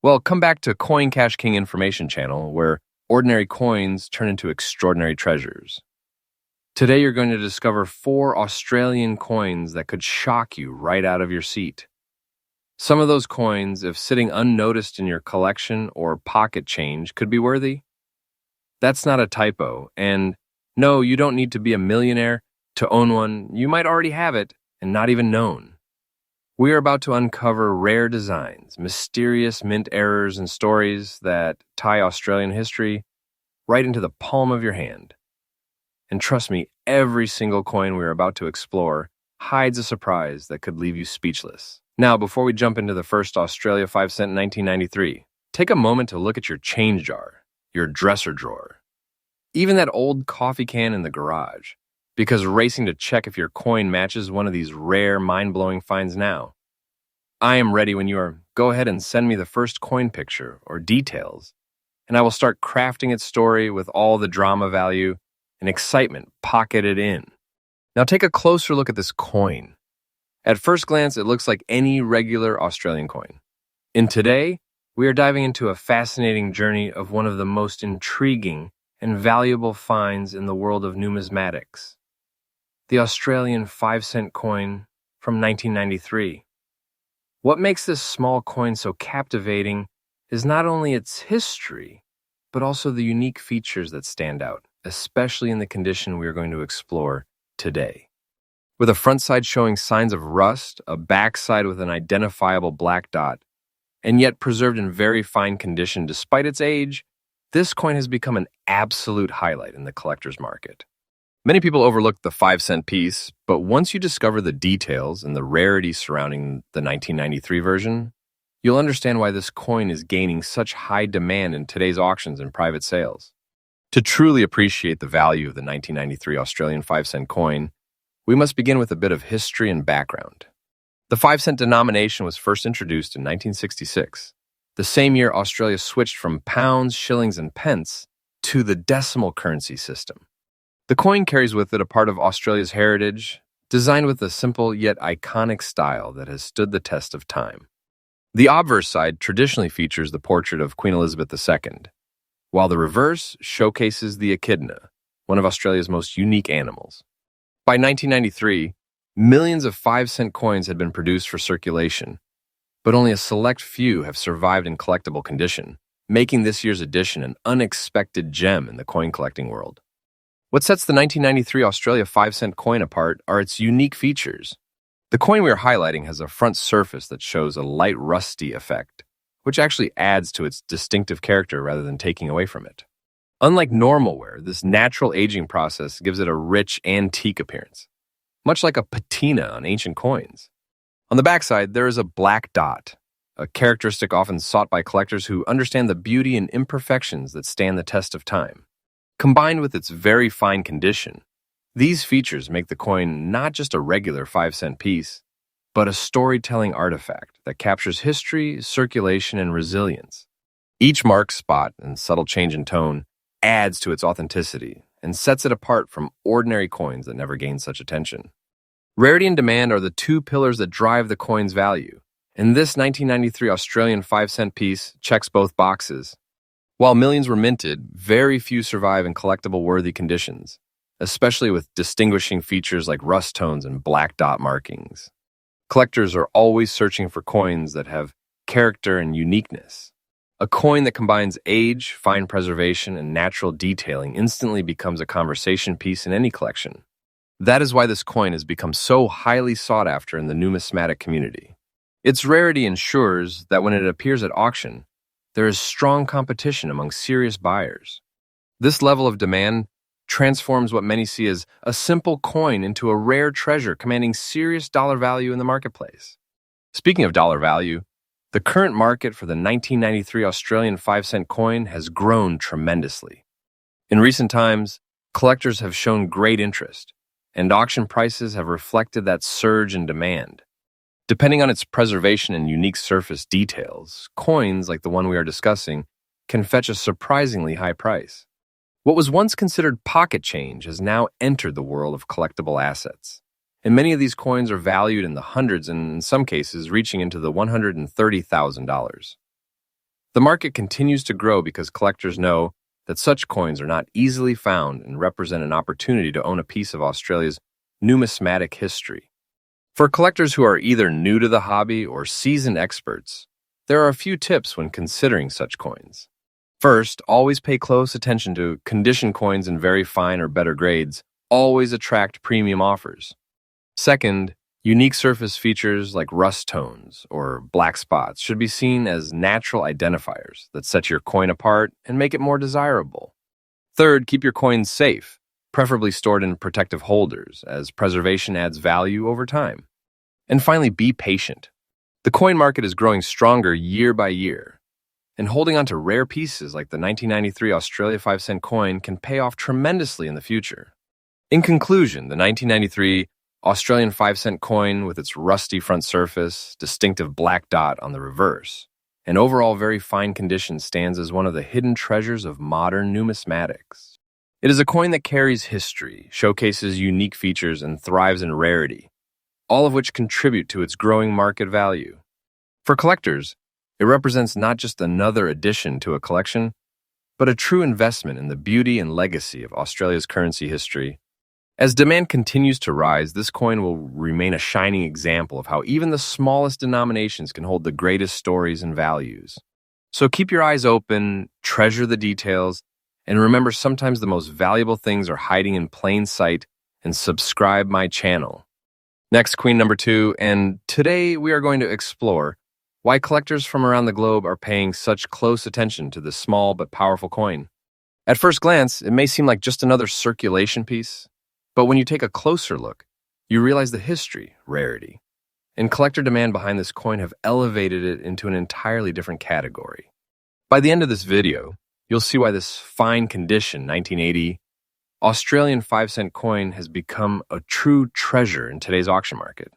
Well, come back to Coin Cash King Information Channel, where ordinary coins turn into extraordinary treasures. Today, you're going to discover 4 Australian coins that could shock you right out of your seat. Some of those coins, if sitting unnoticed in your collection or pocket change, could be worthy. That's not a typo, and no, you don't need to be a millionaire to own one. You might already have it and not even known. We are about to uncover rare designs, mysterious mint errors, and stories that tie Australian history right into the palm of your hand. And trust me, every single coin we are about to explore hides a surprise that could leave you speechless. Now, before we jump into the first Australia 5 cent in 1993, take a moment to look at your change jar, your dresser drawer, even that old coffee can in the garage, because racing to check if your coin matches one of these rare, mind-blowing finds now. I am ready when you are. Go ahead and send me the first coin picture or details, and I will start crafting its story with all the drama value and excitement pocketed in. Now take a closer look at this coin. At first glance, it looks like any regular Australian coin. And today, we are diving into a fascinating journey of one of the most intriguing and valuable finds in the world of numismatics. The Australian 5 cent coin from 1993. What makes this small coin so captivating is not only its history, but also the unique features that stand out, especially in the condition we are going to explore today. With a front side showing signs of rust, a backside with an identifiable black dot, and yet preserved in very fine condition despite its age, this coin has become an absolute highlight in the collector's market. Many people overlook the 5 cent piece, but once you discover the details and the rarity surrounding the 1993 version, you'll understand why this coin is gaining such high demand in today's auctions and private sales. To truly appreciate the value of the 1993 Australian 5 cent coin, we must begin with a bit of history and background. The 5 cent denomination was first introduced in 1966, the same year Australia switched from pounds, shillings, and pence to the decimal currency system. The coin carries with it a part of Australia's heritage, designed with a simple yet iconic style that has stood the test of time. The obverse side traditionally features the portrait of Queen Elizabeth II, while the reverse showcases the echidna, one of Australia's most unique animals. By 1993, millions of 5 cent coins had been produced for circulation, but only a select few have survived in collectible condition, making this year's edition an unexpected gem in the coin collecting world. What sets the 1993 Australia 5 cent coin apart are its unique features. The coin we are highlighting has a front surface that shows a light rusty effect, which actually adds to its distinctive character rather than taking away from it. Unlike normal ware, this natural aging process gives it a rich, antique appearance, much like a patina on ancient coins. On the backside, there is a black dot, a characteristic often sought by collectors who understand the beauty and imperfections that stand the test of time. Combined with its very fine condition, these features make the coin not just a regular 5 cent piece, but a storytelling artifact that captures history, circulation, and resilience. Each mark, spot, and subtle change in tone adds to its authenticity and sets it apart from ordinary coins that never gain such attention. Rarity and demand are the 2 pillars that drive the coin's value, and this 1993 Australian 5 cent piece checks both boxes. While millions were minted, very few survive in collectible-worthy conditions, especially with distinguishing features like rust tones and black dot markings. Collectors are always searching for coins that have character and uniqueness. A coin that combines age, fine preservation, and natural detailing instantly becomes a conversation piece in any collection. That is why this coin has become so highly sought after in the numismatic community. Its rarity ensures that when it appears at auction, there is strong competition among serious buyers. This level of demand transforms what many see as a simple coin into a rare treasure commanding serious dollar value in the marketplace. Speaking of dollar value, the current market for the 1993 Australian 5 cent coin has grown tremendously. In recent times, collectors have shown great interest, and auction prices have reflected that surge in demand. Depending on its preservation and unique surface details, coins like the one we are discussing can fetch a surprisingly high price. What was once considered pocket change has now entered the world of collectible assets, and many of these coins are valued in the hundreds and in some cases reaching into the $130,000. The market continues to grow because collectors know that such coins are not easily found and represent an opportunity to own a piece of Australia's numismatic history. For collectors who are either new to the hobby or seasoned experts, there are a few tips when considering such coins. First, always pay close attention to condition coins in very fine or better grades always attract premium offers. Second, unique surface features like rust tones or black spots should be seen as natural identifiers that set your coin apart and make it more desirable. Third, keep your coins safe, preferably stored in protective holders, as preservation adds value over time. And finally, be patient. The coin market is growing stronger year by year, and holding on to rare pieces like the 1993 Australia 5-cent coin can pay off tremendously in the future. In conclusion, the 1993 Australian 5-cent coin with its rusty front surface, distinctive black dot on the reverse, and overall very fine condition stands as one of the hidden treasures of modern numismatics. It is a coin that carries history, showcases unique features, and thrives in rarity, all of which contribute to its growing market value. For collectors, it represents not just another addition to a collection, but a true investment in the beauty and legacy of Australia's currency history. As demand continues to rise, this coin will remain a shining example of how even the smallest denominations can hold the greatest stories and values. So keep your eyes open, treasure the details, and remember sometimes the most valuable things are hiding in plain sight, and subscribe my channel. Next, Queen number 2, and today we are going to explore why collectors from around the globe are paying such close attention to this small but powerful coin. At first glance, it may seem like just another circulation piece, but when you take a closer look, you realize the history, rarity, and collector demand behind this coin have elevated it into an entirely different category. By the end of this video, you'll see why this fine condition 1980 Australian 5-cent coin has become a true treasure in today's auction market,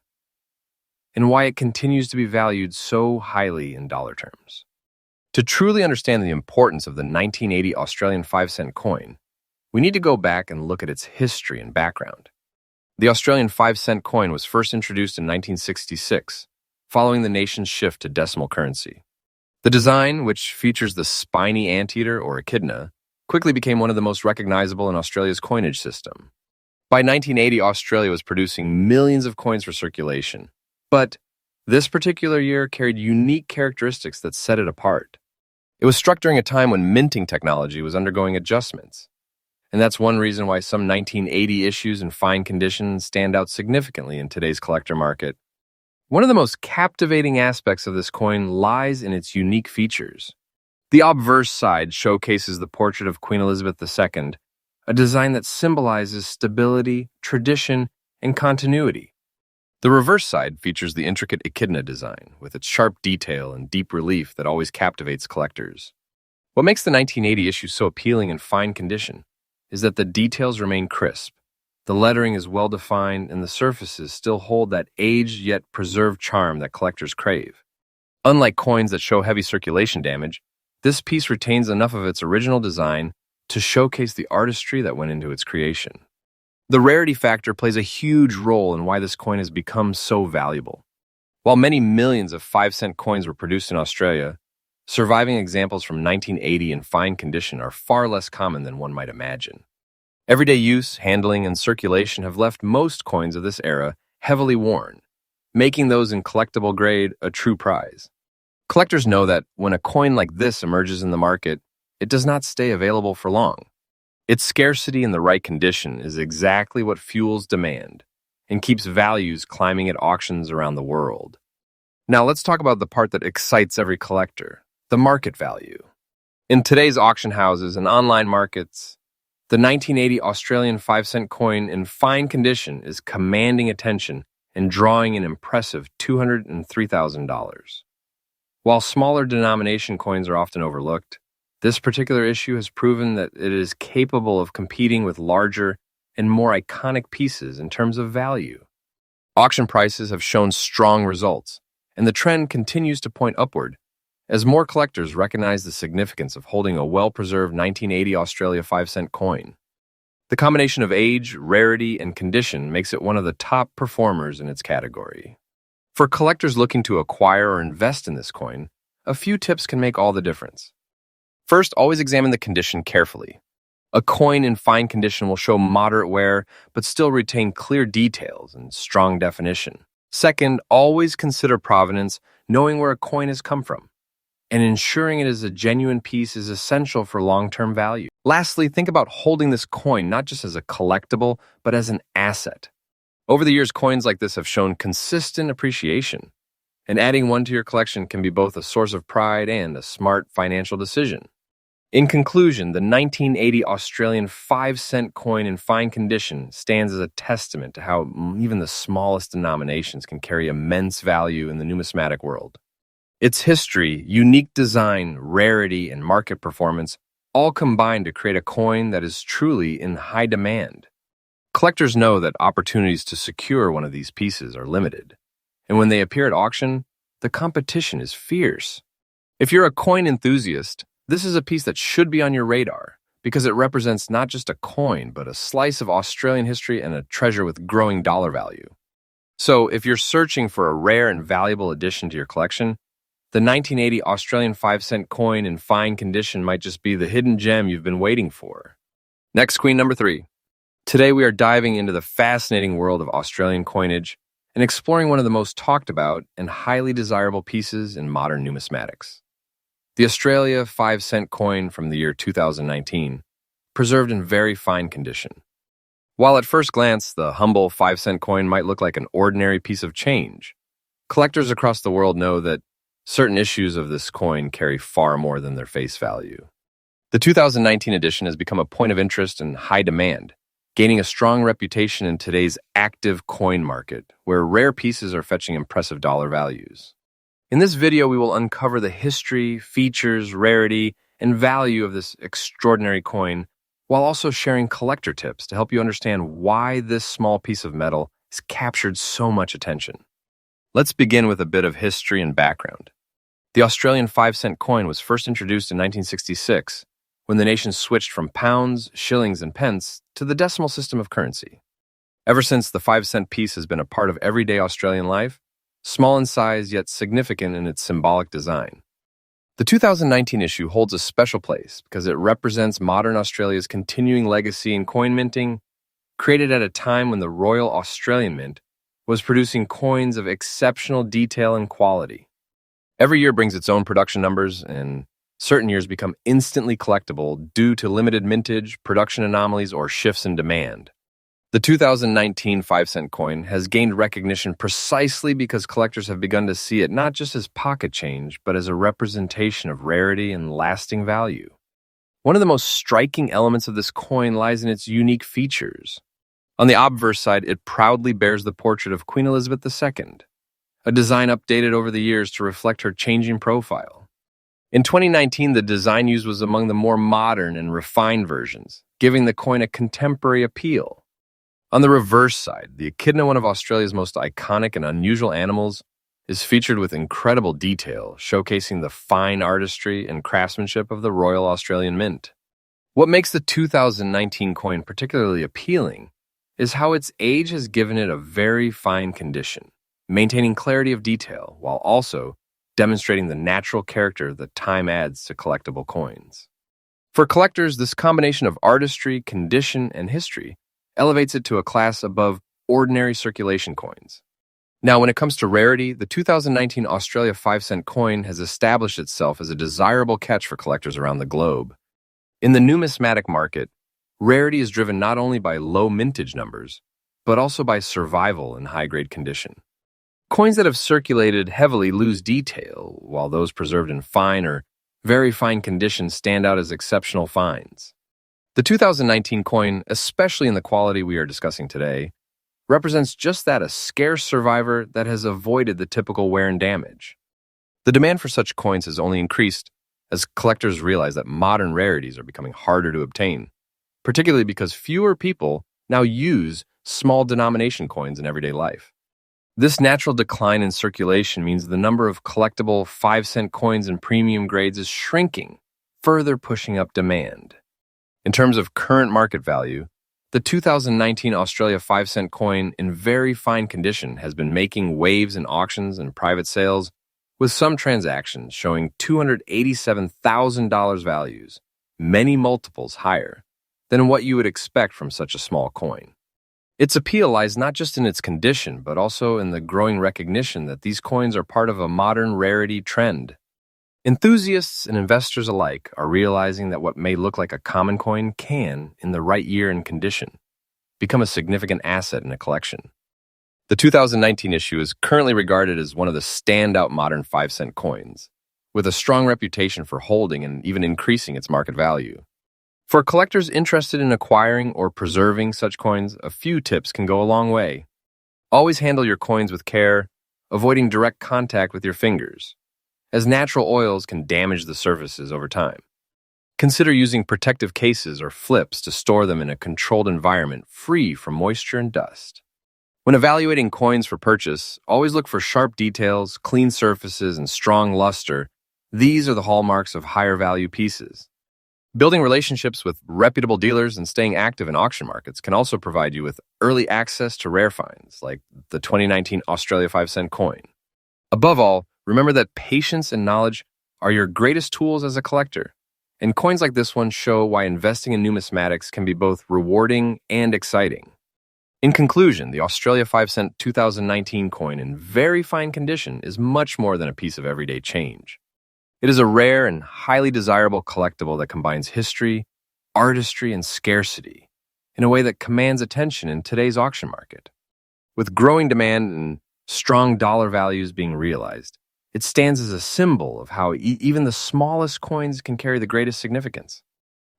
and why it continues to be valued so highly in dollar terms. To truly understand the importance of the 1980 Australian 5-cent coin, we need to go back and look at its history and background. The Australian 5-cent coin was first introduced in 1966, following the nation's shift to decimal currency. The design, which features the spiny anteater or echidna, quickly became one of the most recognizable in Australia's coinage system. By 1980, Australia was producing millions of coins for circulation, but this particular year carried unique characteristics that set it apart. It was struck during a time when minting technology was undergoing adjustments, and that's one reason why some 1980 issues in fine condition stand out significantly in today's collector market. One of the most captivating aspects of this coin lies in its unique features. The obverse side showcases the portrait of Queen Elizabeth II, a design that symbolizes stability, tradition, and continuity. The reverse side features the intricate echidna design, with its sharp detail and deep relief that always captivates collectors. What makes the 1980 issue so appealing in fine condition is that the details remain crisp, the lettering is well-defined, and the surfaces still hold that aged yet preserved charm that collectors crave. Unlike coins that show heavy circulation damage, this piece retains enough of its original design to showcase the artistry that went into its creation. The rarity factor plays a huge role in why this coin has become so valuable. While many millions of 5-cent coins were produced in Australia, surviving examples from 1980 in fine condition are far less common than one might imagine. Everyday use, handling, and circulation have left most coins of this era heavily worn, making those in collectible grade a true prize. Collectors know that when a coin like this emerges in the market, it does not stay available for long. Its scarcity in the right condition is exactly what fuels demand and keeps values climbing at auctions around the world. Now let's talk about the part that excites every collector, the market value. In today's auction houses and online markets, the 1980 Australian 5-cent coin in fine condition is commanding attention and drawing an impressive $203,000. While smaller denomination coins are often overlooked, this particular issue has proven that it is capable of competing with larger and more iconic pieces in terms of value. Auction prices have shown strong results, and the trend continues to point upward as more collectors recognize the significance of holding a well-preserved 1980 Australia 5-cent coin. The combination of age, rarity, and condition makes it one of the top performers in its category. For collectors looking to acquire or invest in this coin, a few tips can make all the difference. First, always examine the condition carefully. A coin in fine condition will show moderate wear, but still retain clear details and strong definition. Second, always consider provenance, knowing where a coin has come from. And ensuring it is a genuine piece is essential for long-term value. Lastly, think about holding this coin not just as a collectible, but as an asset. Over the years, coins like this have shown consistent appreciation, and adding one to your collection can be both a source of pride and a smart financial decision. In conclusion, the 1980 Australian 5-cent coin in fine condition stands as a testament to how even the smallest denominations can carry immense value in the numismatic world. Its history, unique design, rarity, and market performance all combine to create a coin that is truly in high demand. Collectors know that opportunities to secure one of these pieces are limited, and when they appear at auction, the competition is fierce. If you're a coin enthusiast, this is a piece that should be on your radar because it represents not just a coin, but a slice of Australian history and a treasure with growing dollar value. So, if you're searching for a rare and valuable addition to your collection, the 1980 Australian 5-cent coin in fine condition might just be the hidden gem you've been waiting for. Next, queen number 3. Today we are diving into the fascinating world of Australian coinage and exploring one of the most talked about and highly desirable pieces in modern numismatics. The Australia 5-cent coin from the year 2019, preserved in very fine condition. While at first glance, the humble 5-cent coin might look like an ordinary piece of change, collectors across the world know that certain issues of this coin carry far more than their face value. The 2019 edition has become a point of interest and high demand, gaining a strong reputation in today's active coin market, where rare pieces are fetching impressive dollar values. In this video, we will uncover the history, features, rarity, and value of this extraordinary coin, while also sharing collector tips to help you understand why this small piece of metal has captured so much attention. Let's begin with a bit of history and background. The Australian 5-cent coin was first introduced in 1966, when the nation switched from pounds, shillings, and pence to the decimal system of currency. Ever since, the 5-cent piece has been a part of everyday Australian life, small in size yet significant in its symbolic design. The 2019 issue holds a special place because it represents modern Australia's continuing legacy in coin minting, created at a time when the Royal Australian Mint was producing coins of exceptional detail and quality. Every year brings its own production numbers, and certain years become instantly collectible due to limited mintage, production anomalies, or shifts in demand. The 2019 5-cent coin has gained recognition precisely because collectors have begun to see it not just as pocket change, but as a representation of rarity and lasting value. One of the most striking elements of this coin lies in its unique features. On the obverse side, it proudly bears the portrait of Queen Elizabeth II, a design updated over the years to reflect her changing profile. In 2019, the design used was among the more modern and refined versions, giving the coin a contemporary appeal. On the reverse side, the echidna, one of Australia's most iconic and unusual animals, is featured with incredible detail, showcasing the fine artistry and craftsmanship of the Royal Australian Mint. What makes the 2019 coin particularly appealing is how its age has given it a very fine condition, maintaining clarity of detail while also demonstrating the natural character that time adds to collectible coins. For collectors, this combination of artistry, condition, and history elevates it to a class above ordinary circulation coins. Now, when it comes to rarity, the 2019 Australia 5-cent coin has established itself as a desirable catch for collectors around the globe. In the numismatic market, rarity is driven not only by low mintage numbers, but also by survival in high-grade condition. Coins that have circulated heavily lose detail, while those preserved in fine or very fine condition stand out as exceptional finds. The 2019 coin, especially in the quality we are discussing today, represents just that, a scarce survivor that has avoided the typical wear and damage. The demand for such coins has only increased as collectors realize that modern rarities are becoming harder to obtain, particularly because fewer people now use small denomination coins in everyday life. This natural decline in circulation means the number of collectible 5-cent coins in premium grades is shrinking, further pushing up demand. In terms of current market value, the 2019 Australia 5-cent coin in very fine condition has been making waves in auctions and private sales, with some transactions showing $287,000 values, many multiples higher than what you would expect from such a small coin. Its appeal lies not just in its condition, but also in the growing recognition that these coins are part of a modern rarity trend. Enthusiasts and investors alike are realizing that what may look like a common coin can, in the right year and condition, become a significant asset in a collection. The 2019 issue is currently regarded as one of the standout modern 5-cent coins, with a strong reputation for holding and even increasing its market value. For collectors interested in acquiring or preserving such coins, a few tips can go a long way. Always handle your coins with care, avoiding direct contact with your fingers, as natural oils can damage the surfaces over time. Consider using protective cases or flips to store them in a controlled environment free from moisture and dust. When evaluating coins for purchase, always look for sharp details, clean surfaces, and strong luster. These are the hallmarks of higher value pieces. Building relationships with reputable dealers and staying active in auction markets can also provide you with early access to rare finds, like the 2019 Australia 5-cent coin. Above all, remember that patience and knowledge are your greatest tools as a collector, and coins like this one show why investing in numismatics can be both rewarding and exciting. In conclusion, the Australia 5-cent 2019 coin in very fine condition is much more than a piece of everyday change. It is a rare and highly desirable collectible that combines history, artistry, and scarcity in a way that commands attention in today's auction market. With growing demand and strong dollar values being realized, it stands as a symbol of how even the smallest coins can carry the greatest significance.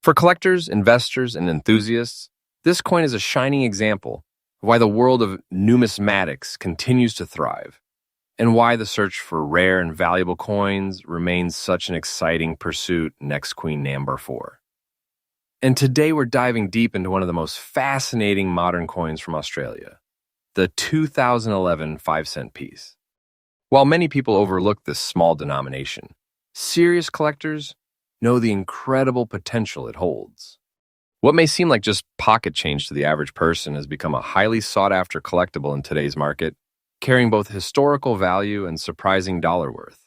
For collectors, investors, and enthusiasts, this coin is a shining example of why the world of numismatics continues to thrive, and why the search for rare and valuable coins remains such an exciting pursuit next Queen Nambar 4. And today we're diving deep into one of the most fascinating modern coins from Australia, the 2011 5-cent piece. While many people overlook this small denomination, serious collectors know the incredible potential it holds. What may seem like just pocket change to the average person has become a highly sought-after collectible in today's market, carrying both historical value and surprising dollar worth.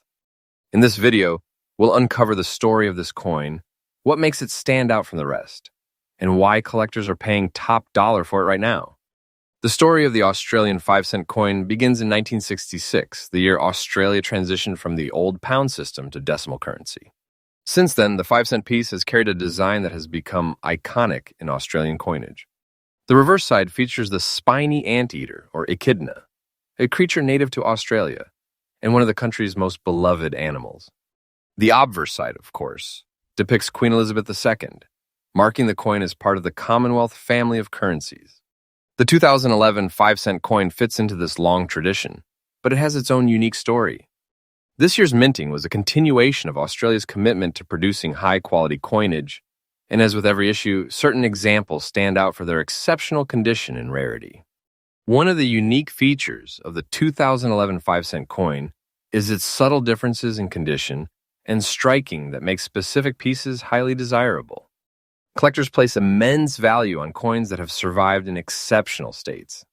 In this video, we'll uncover the story of this coin, what makes it stand out from the rest, and why collectors are paying top dollar for it right now. The story of the Australian 5-cent coin begins in 1966, the year Australia transitioned from the old pound system to decimal currency. Since then, the 5-cent piece has carried a design that has become iconic in Australian coinage. The reverse side features the spiny anteater, or echidna, a creature native to Australia and one of the country's most beloved animals. The obverse side, of course, depicts Queen Elizabeth II, marking the coin as part of the Commonwealth family of currencies. The 2011 5-cent coin fits into this long tradition, but it has its own unique story. This year's minting was a continuation of Australia's commitment to producing high-quality coinage, and as with every issue, certain examples stand out for their exceptional condition and rarity. One of the unique features of the 2011 5-cent coin is its subtle differences in condition and striking that makes specific pieces highly desirable. Collectors place immense value on coins that have survived in exceptional states.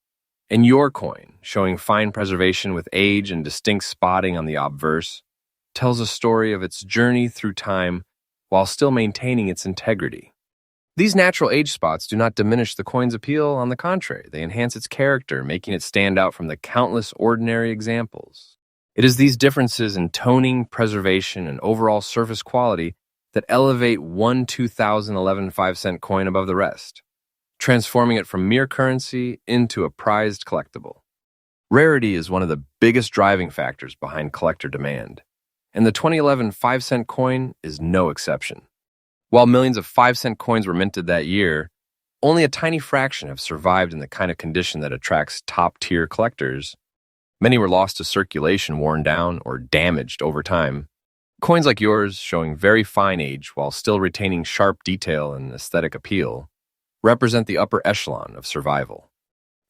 And your coin, showing fine preservation with age and distinct spotting on the obverse, tells a story of its journey through time while still maintaining its integrity. These natural age spots do not diminish the coin's appeal. On the contrary, they enhance its character, making it stand out from the countless ordinary examples. It is these differences in toning, preservation, and overall surface quality that elevate one 2011 5-cent coin above the rest, transforming it from mere currency into a prized collectible. Rarity is one of the biggest driving factors behind collector demand, and the 2011 5-cent coin is no exception. While millions of 5-cent coins were minted that year, only a tiny fraction have survived in the kind of condition that attracts top-tier collectors. Many were lost to circulation, worn down, or damaged over time. Coins like yours, showing very fine age while still retaining sharp detail and aesthetic appeal, represent the upper echelon of survival.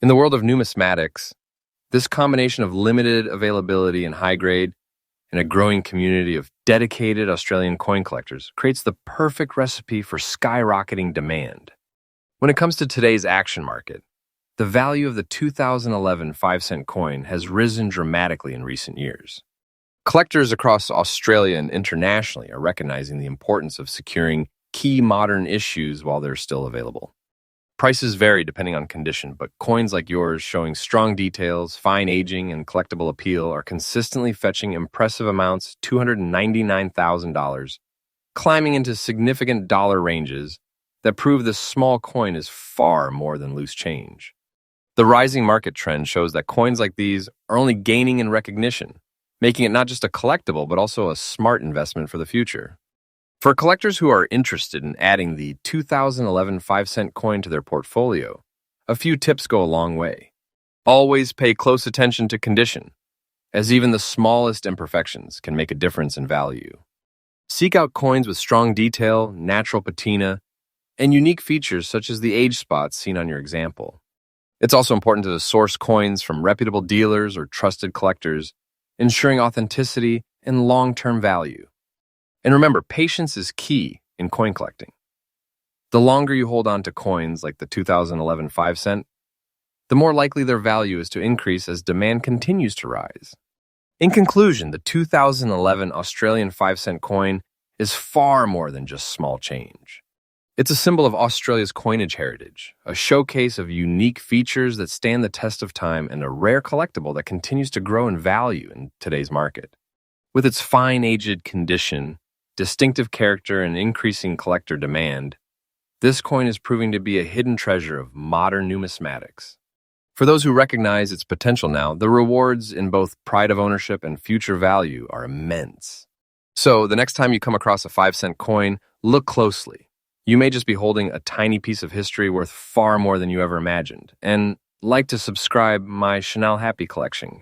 In the world of numismatics, this combination of limited availability and high grade and a growing community of dedicated Australian coin collectors creates the perfect recipe for skyrocketing demand. When it comes to today's action market, the value of the 2011 5-cent coin has risen dramatically in recent years. Collectors across Australia and internationally are recognizing the importance of securing key modern issues while they're still available. Prices vary depending on condition, but coins like yours showing strong details, fine aging, and collectible appeal are consistently fetching impressive amounts, $299,000, climbing into significant dollar ranges that prove this small coin is far more than loose change. The rising market trend shows that coins like these are only gaining in recognition, making it not just a collectible, but also a smart investment for the future. For collectors who are interested in adding the 2011 5-cent coin to their portfolio, a few tips go a long way. Always pay close attention to condition, as even the smallest imperfections can make a difference in value. Seek out coins with strong detail, natural patina, and unique features such as the age spots seen on your example. It's also important to source coins from reputable dealers or trusted collectors, ensuring authenticity and long-term value. And remember, patience is key in coin collecting. The longer you hold on to coins like the 2011 5-cent, the more likely their value is to increase as demand continues to rise. In conclusion, the 2011 Australian 5-cent coin is far more than just small change. It's a symbol of Australia's coinage heritage, a showcase of unique features that stand the test of time, and a rare collectible that continues to grow in value in today's market. With its fine aged condition, distinctive character, and increasing collector demand, this coin is proving to be a hidden treasure of modern numismatics. For those who recognize its potential now, the rewards in both pride of ownership and future value are immense. So, the next time you come across a 5-cent coin, look closely. You may just be holding a tiny piece of history worth far more than you ever imagined. And like to subscribe my Chanel Happy collection.